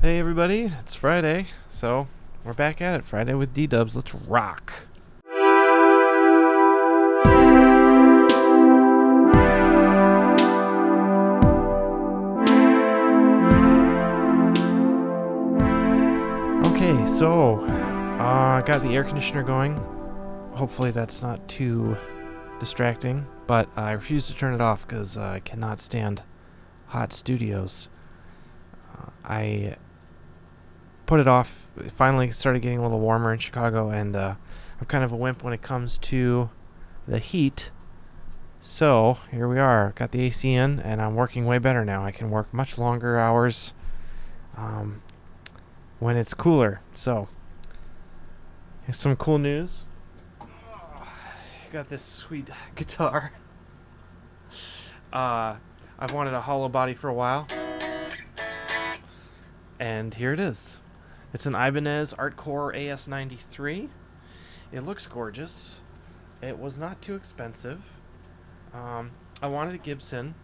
Hey everybody, it's Friday, so we're back at it. Friday with DDubs. Let's rock. Okay, so I got the air conditioner going. Hopefully that's not too distracting, but I refuse to turn it off because I cannot stand hot studios. I put it off. It finally started getting a little warmer in Chicago, and I'm kind of a wimp when it comes to the heat. So here we are. Got the AC in, and I'm working way better now. I can work much longer hours when it's cooler. So here's some cool news. Got this sweet guitar. I've wanted a hollow body for a while, and here it is. It's an Ibanez Artcore AS93. It looks gorgeous. It was not too expensive. I wanted a Gibson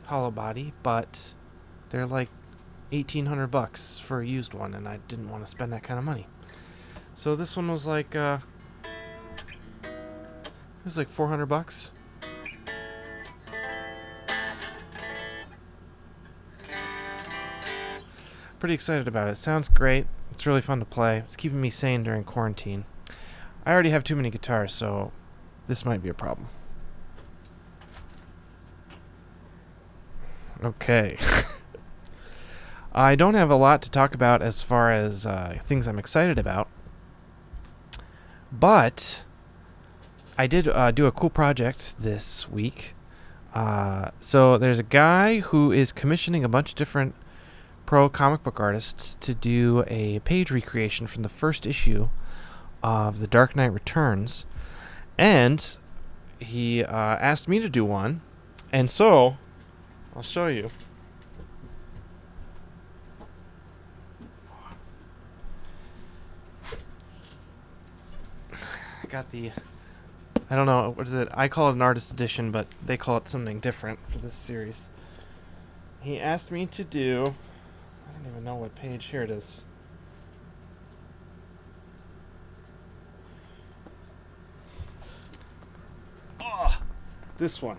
hollow body, but they're like $1,800 for a used one, and I didn't want to spend that kind of money. So this one was like it was like $400. Pretty excited about it. Sounds great. It's really fun to play. It's keeping me sane during quarantine. I already have too many guitars, so this might be a problem. Okay. I don't have a lot to talk about as far as things I'm excited about, but I did do a cool project this week. So there's a guy who is commissioning a bunch of different pro comic book artists to do a page recreation from the first issue of The Dark Knight Returns, and he asked me to do one, and so I'll show you. I got I don't know, what is it? I call it an artist edition, but they call it something different for this series. He asked me to do, I don't even know what page. Here it is. Oh, this one.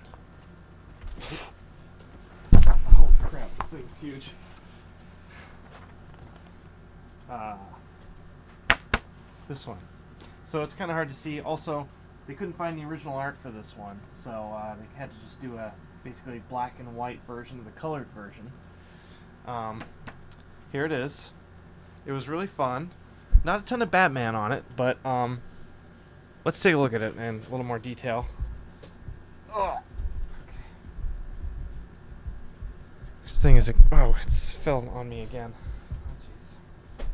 Holy crap, this thing's huge. This one. So it's kind of hard to see. Also, they couldn't find the original art for this one, so they had to just do a basically black and white version of the colored version. Here it is. It was really fun. Not a ton of Batman on it, but let's take a look at it in a little more detail. Oh. Okay. This thing is it's fell on me again. Oh, jeez.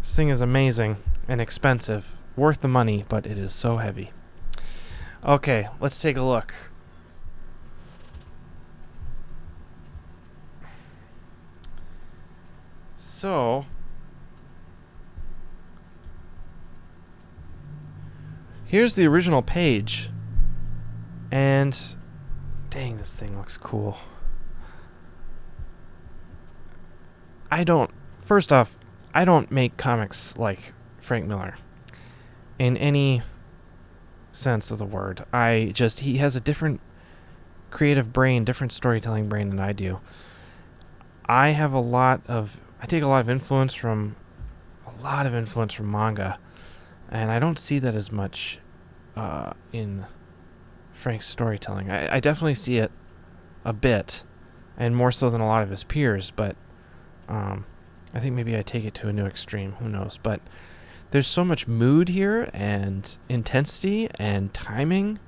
This thing is amazing and expensive, worth the money, but it is so heavy. Okay, let's take a look. So, here's the original page, and dang, this thing looks cool. First off, I don't make comics like Frank Miller in any sense of the word. He has a different creative brain, different storytelling brain than I do. I take a lot of influence from manga, and I don't see that as much in Frank's storytelling. I definitely see it a bit, and more so than a lot of his peers, but I think maybe I take it to a new extreme. Who knows? But there's so much mood here, and intensity, and timing.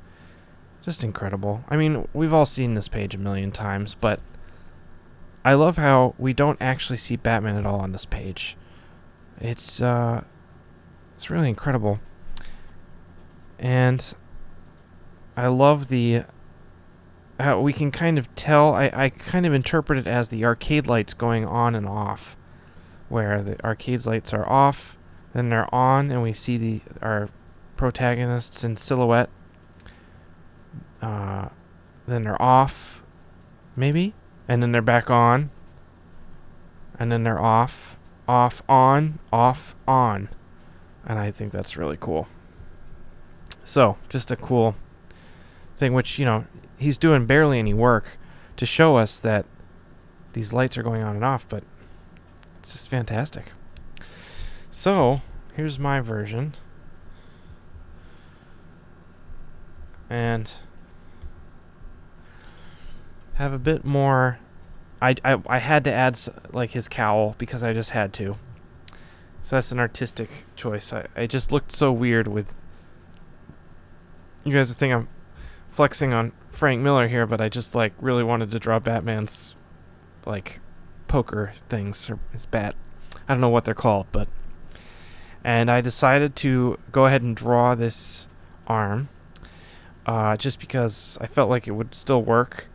Just incredible. I mean, we've all seen this page a million times, but I love how we don't actually see Batman at all on this page. It's really incredible. And I love how we can kind of tell, I kind of interpret it as the arcade lights going on and off, where the arcade lights are off, then they're on, and we see our protagonists in silhouette. Then they're off, maybe, and then they're back on, and then they're off, on, on. And I think that's really cool. So, just a cool thing, which, he's doing barely any work to show us that these lights are going on and off, but it's just fantastic. So, here's my version. And have a bit more. I had to add like his cowl because I just had to. So that's an artistic choice. I just looked so weird with. You guys think I'm flexing on Frank Miller here, but I just like really wanted to draw Batman's like poker things or his bat. I don't know what they're called, but. And I decided to go ahead and draw this arm. Just because I felt like it would still work.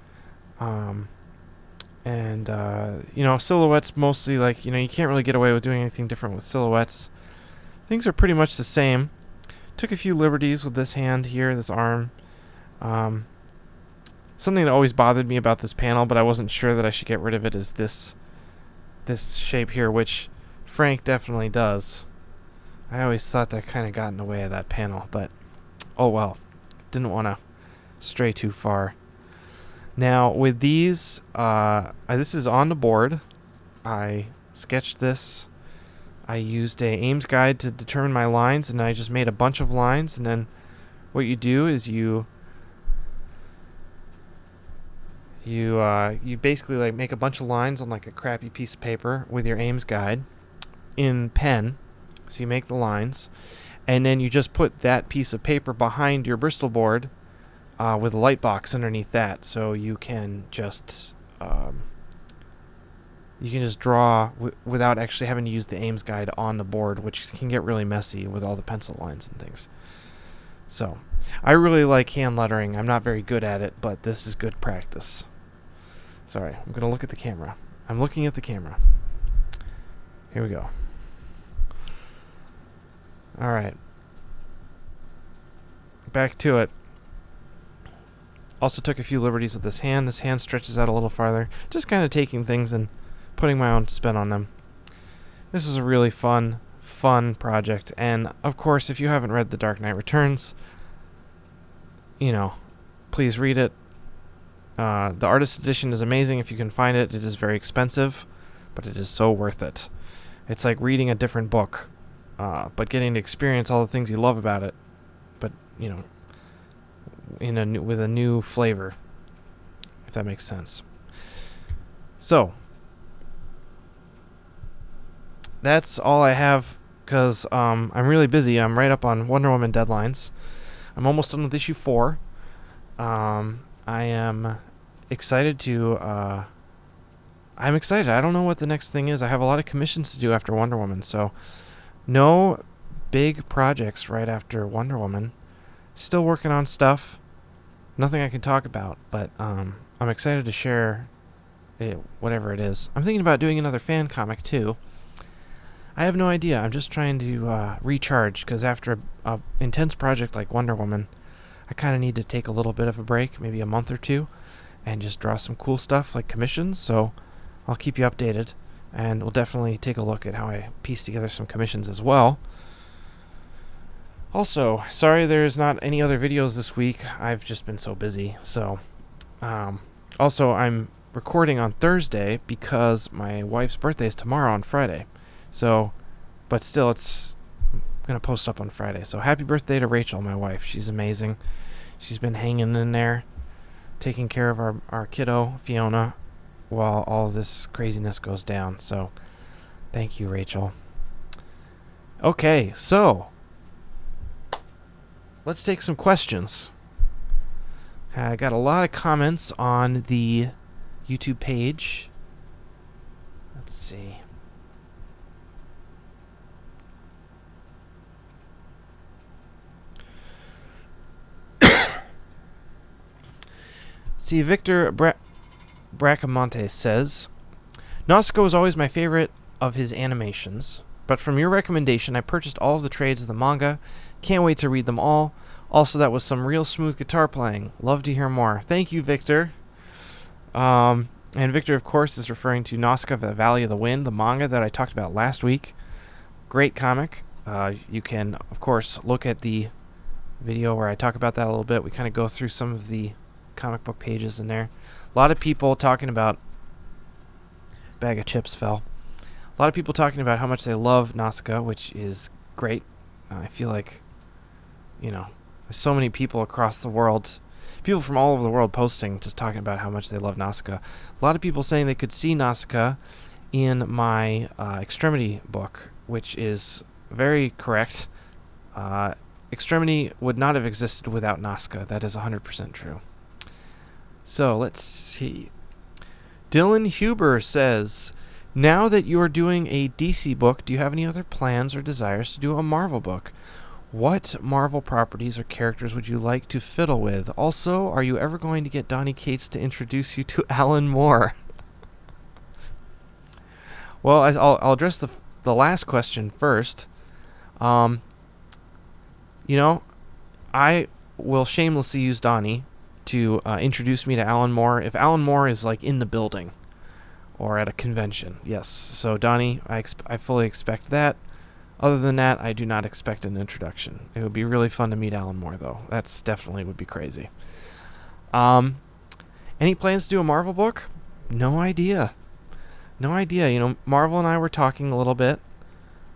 Silhouettes mostly, like, you can't really get away with doing anything different with silhouettes. Things are pretty much the same. Took a few liberties with this hand here, this arm. Something that always bothered me about this panel, but I wasn't sure that I should get rid of it, is this shape here, which Frank definitely does. I always thought that kind of got in the way of that panel, but oh well. Didn't want to stray too far. Now with these, this is on the board. I sketched this. I used a Ames guide to determine my lines, and I just made a bunch of lines. And then what you do is you basically like make a bunch of lines on like a crappy piece of paper with your Ames guide in pen. So you make the lines. And then you just put that piece of paper behind your Bristol board with a light box underneath that, so you can just draw without actually having to use the Ames guide on the board, which can get really messy with all the pencil lines and things. So I really like hand lettering. I'm not very good at it, but this is good practice. Sorry, I'm going to look at the camera. I'm looking at the camera. Here we go. All right. Back to it. Also took a few liberties with this hand. This hand stretches out a little farther. Just kind of taking things and putting my own spin on them. This is a really fun project. And, of course, if you haven't read The Dark Knight Returns, please read it. The artist edition is amazing if you can find it. It is very expensive, but it is so worth it. It's like reading a different book. But getting to experience all the things you love about it, but with a new flavor, if that makes sense. So that's all I have, because I'm really busy. I'm right up on Wonder Woman deadlines. I'm almost done with issue 4. I am excited to. I'm excited. I don't know what the next thing is. I have a lot of commissions to do after Wonder Woman, so. No big projects right after Wonder Woman. Still working on stuff. Nothing I can talk about, but I'm excited to share it, whatever it is. I'm thinking about doing another fan comic too. I have no idea. I'm just trying to recharge, because after an intense project like Wonder Woman, I kind of need to take a little bit of a break, maybe a month or two, and just draw some cool stuff like commissions. So I'll keep you updated. And we'll definitely take a look at how I piece together some commissions as well. Also, sorry there's not any other videos this week. I've just been so busy. So, also, I'm recording on Thursday because my wife's birthday is tomorrow on Friday. So, but still, I'm going to post up on Friday. So, happy birthday to Rachel, my wife. She's amazing. She's been hanging in there, taking care of our kiddo, Fiona, while all this craziness goes down. So, thank you, Rachel. Okay, so let's take some questions. I got a lot of comments on the YouTube page. Let's see. See, Victor Bracamonte says, Nausicaa was always my favorite of his animations, but from your recommendation, I purchased all of the trades of the manga. Can't wait to read them all. Also, that was some real smooth guitar playing. Love to hear more. Thank you, Victor. And Victor, of course, is referring to Nausicaa, the Valley of the Wind, the manga that I talked about last week. Great comic. You can, of course, look at the video where I talk about that a little bit. We kind of go through some of the comic book pages in there. A lot of people talking about... Bag of chips fell. A lot of people talking about how much they love Nausicaa, which is great. I feel like, there's so many people across the world, people from all over the world posting, just talking about how much they love Nausicaa. A lot of people saying they could see Nausicaa in my Extremity book, which is very correct. Extremity would not have existed without Nausicaa. That is 100% true. So, let's see. Dylan Huber says, now that you are doing a DC book, do you have any other plans or desires to do a Marvel book? What Marvel properties or characters would you like to fiddle with? Also, are you ever going to get Donny Cates to introduce you to Alan Moore? Well, I'll address the last question first. I will shamelessly use Donny to introduce me to Alan Moore if Alan Moore is like in the building or at a convention. Yes. So Donny, I fully expect that. Other than that, I do not expect an introduction. It would be really fun to meet Alan Moore, though. That's definitely would be crazy. Any plans to do a Marvel book? No idea. Marvel and I were talking a little bit,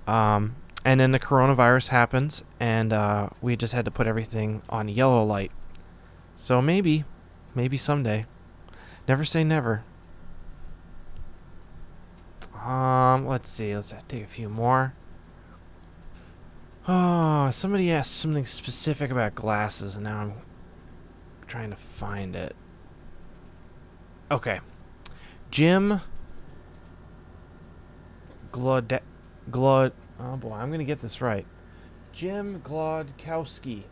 and then the coronavirus happened, and we just had to put everything on yellow light. So maybe someday. Never say never. Let's see. Let's take a few more. Oh, somebody asked something specific about glasses, and now I'm trying to find it. Okay. Jim oh boy, I'm gonna get this right. Jim Glodkowski.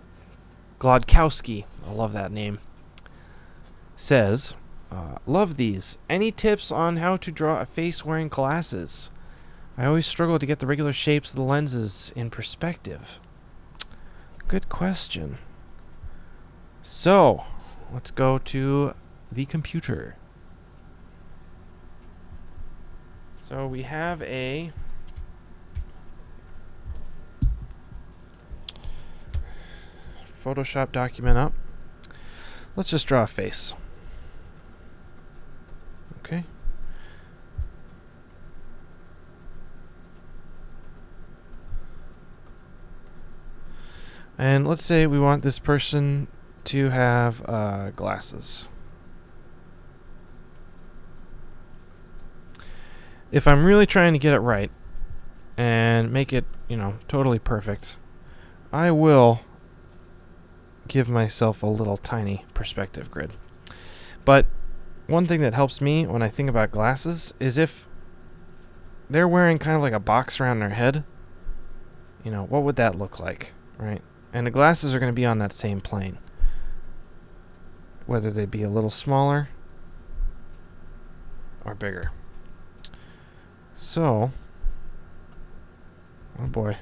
I love that name. Says, love these. Any tips on how to draw a face wearing glasses? I always struggle to get the regular shapes of the lenses in perspective. Good question. So, let's go to the computer. So we have a Photoshop document up. Let's just draw a face. Okay. And let's say we want this person to have glasses. If I'm really trying to get it right and make it, totally perfect, I will give myself a little tiny perspective grid. But one thing that helps me when I think about glasses is if they're wearing kind of like a box around their head, what would that look like, right? And the glasses are going to be on that same plane. Whether they be a little smaller or bigger. So, oh boy.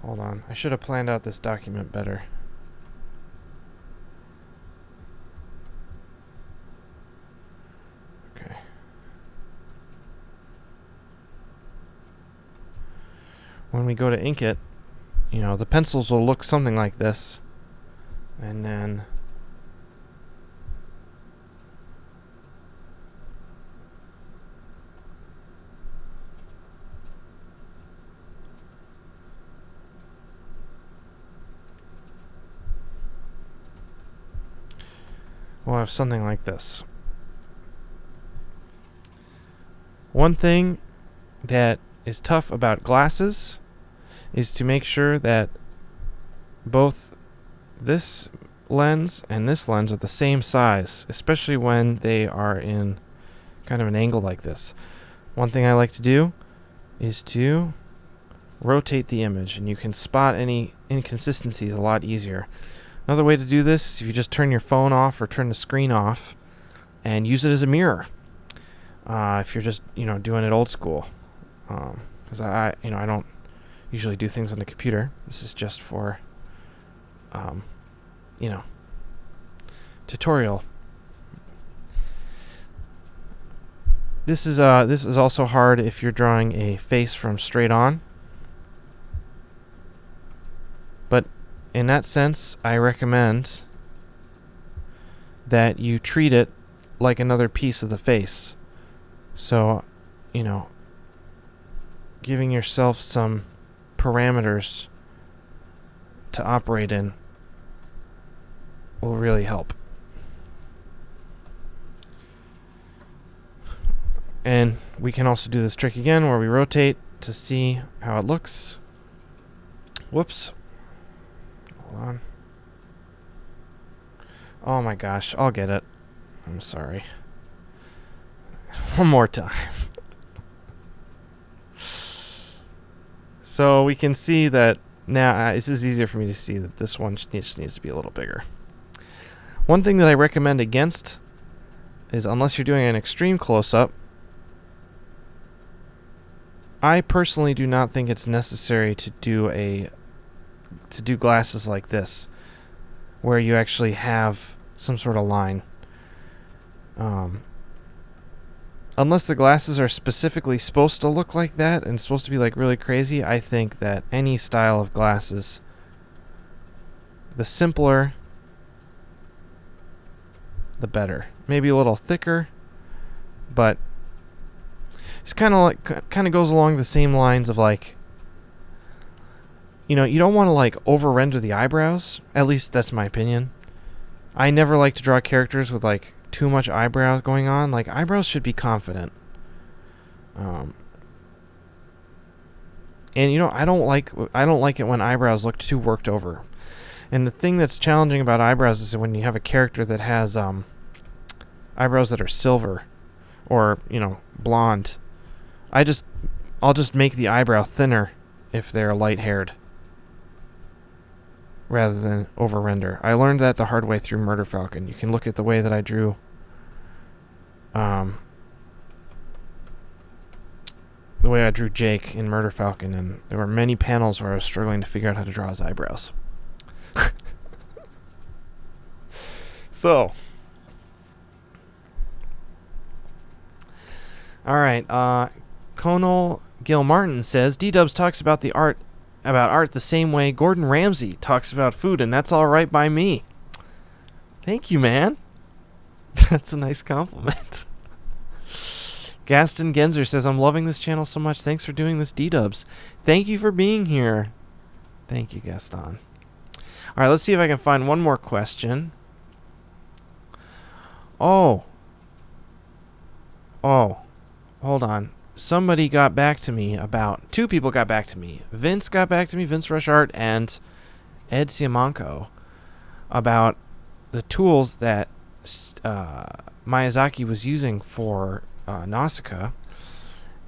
Hold on. I should have planned out this document better. Okay. When we go to ink it, the pencils will look something like this. And then we'll have something like this. One thing that is tough about glasses is to make sure that both this lens and this lens are the same size, especially when they are in kind of an angle like this. One thing I like to do is to rotate the image, and you can spot any inconsistencies a lot easier. Another way to do this is if you just turn your phone off or turn the screen off and use it as a mirror. If you're just, doing it old school. Because I don't usually do things on the computer. This is just for, tutorial. This is also hard if you're drawing a face from straight on. But in that sense, I recommend that you treat it like another piece of the face. So, you know, giving yourself some parameters to operate in will really help. And we can also do this trick again where we rotate to see how it looks. Whoops. Hold on. Oh my gosh, I'll get it. I'm sorry. One more time. So we can see that now, this is easier for me to see that this one just needs to be a little bigger. One thing that I recommend against is, unless you're doing an extreme close-up, I personally do not think it's necessary to do glasses like this, where you actually have some sort of line. Unless the glasses are specifically supposed to look like that and supposed to be like really crazy, I think that any style of glasses, the simpler, the better. Maybe a little thicker, but it's kind of goes along the same lines of, like, you know, you don't want to like over render the eyebrows. At least that's my opinion. I never like to draw characters with like too much eyebrow going on. Like, eyebrows should be confident. And you know, I don't like it when eyebrows look too worked over. And the thing that's challenging about eyebrows is when you have a character that has eyebrows that are silver or, you know, blonde. I'll just make the eyebrow thinner if they're light-haired, rather than over-render. I learned that the hard way through Murder Falcon. You can look at the way that I drew Jake in Murder Falcon, and there were many panels where I was struggling to figure out how to draw his eyebrows. So, all right. Conal Gilmartin says DDubs talks about art the same way Gordon Ramsay talks about food, and that's all right by me. Thank you, man. That's a nice compliment. Gaston Genzer says, I'm loving this channel so much. Thanks for doing this, DDubs. Thank you for being here. Thank you, Gaston. All right, let's see if I can find one more question. Oh, hold on. Somebody got back to me about... Two people got back to me. Vince got back to me, Vince Rush Art, and Ed Siamanko, about the tools that Miyazaki was using for Nausicaa.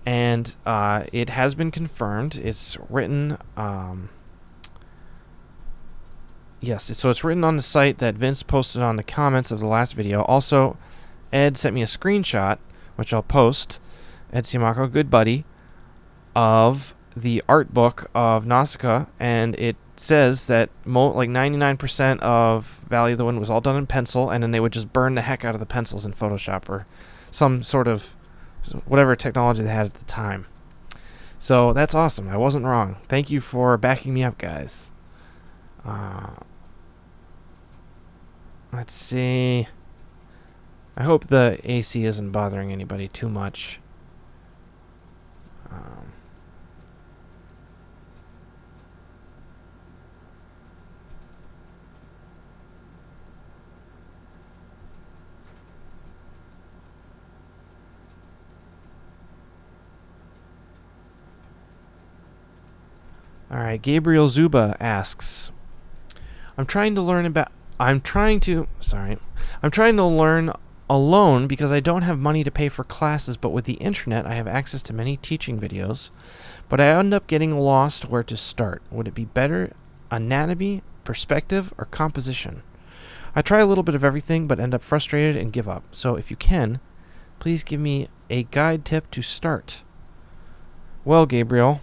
And it has been confirmed. It's written... yes, so it's written on the site that Vince posted on the comments of the last video. Also, Ed sent me a screenshot, which I'll post. Ed Siamanko, good buddy, of the art book of Nausicaa, and it says that like 99% of Valley of the Wind was all done in pencil, and then they would just burn the heck out of the pencils in Photoshop or some sort of whatever technology they had at the time. So that's awesome. I wasn't wrong. Thank you for backing me up, guys. Let's see. I hope the AC isn't bothering anybody too much. All right, Gabriel Zuba asks, I'm trying to learn alone because I don't have money to pay for classes, but with the internet I have access to many teaching videos, but I end up getting lost where to start. Would it be better anatomy, perspective, or composition? I try a little bit of everything, but end up frustrated and give up. So if you can, please give me a guide tip to start. Well, Gabriel,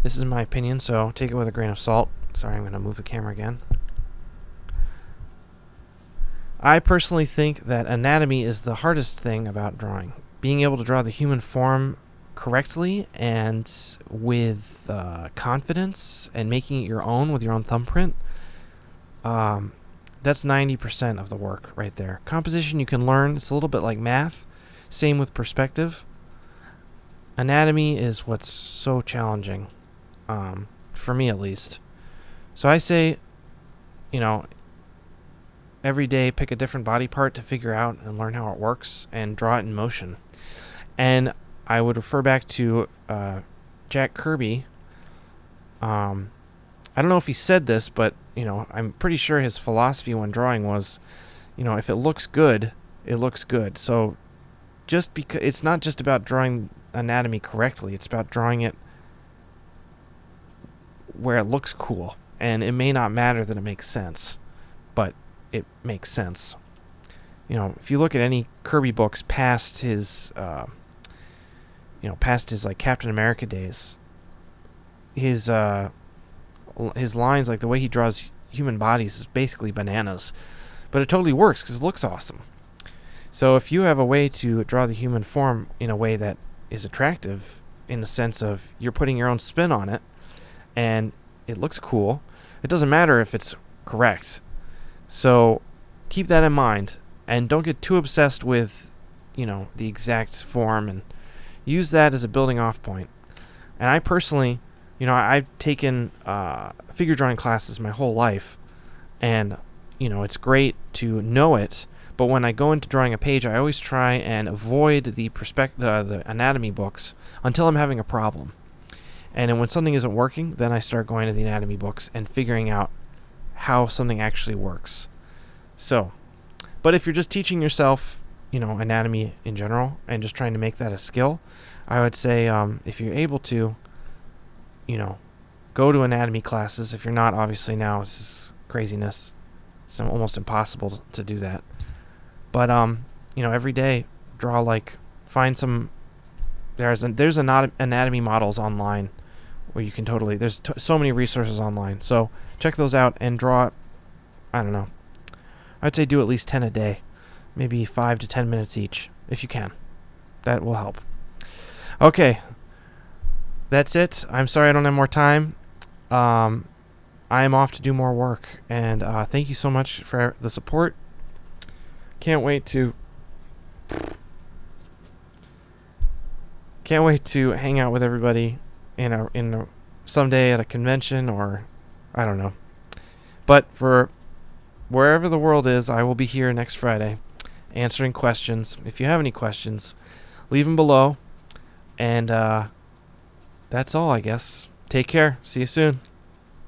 this is my opinion, so take it with a grain of salt. Sorry, I'm going to move the camera again. I personally think that anatomy is the hardest thing about drawing. Being able to draw the human form correctly and with confidence and making it your own with your own thumbprint, that's 90% of the work right there. Composition you can learn. It's a little bit like math. Same with perspective. Anatomy is what's so challenging, for me at least. So I say, every day pick a different body part to figure out and learn how it works and draw it in motion. And I would refer back to Jack Kirby. I don't know if he said this, but I'm pretty sure his philosophy when drawing was, if it looks good, it looks good. So just because it's not just about drawing anatomy correctly, it's about drawing it where it looks cool. And it may not matter that it makes sense, but it makes sense. If you look at any Kirby books past his like Captain America days, his lines, like the way he draws human bodies, is basically bananas, but it totally works because it looks awesome. So if you have a way to draw the human form in a way that is attractive, in the sense of you're putting your own spin on it, and it looks cool, it doesn't matter if it's correct. So keep that in mind, and don't get too obsessed with, the exact form, and use that as a building off point. And I personally, I've taken figure drawing classes my whole life, and, it's great to know it, but when I go into drawing a page, I always try and avoid the anatomy books until I'm having a problem. And then when something isn't working, then I start going to the anatomy books and figuring out how something actually works. So, but if you're just teaching yourself, anatomy in general and just trying to make that a skill, I would say if you're able to, go to anatomy classes. If you're not, obviously now this is craziness. It's almost impossible to do that. But every day find some. There's anatomy models online where you can totally. There's so many resources online. So check those out and draw. I don't know. I'd say do at least 10 a day, maybe 5 to 10 minutes each if you can. That will help. Okay, that's it. I'm sorry I don't have more time. I am off to do more work, and thank you so much for the support. Can't wait to hang out with everybody someday at a convention, or I don't know. But for wherever the world is, I will be here next Friday answering questions. If you have any questions, leave them below. And that's all, I guess. Take care. See you soon.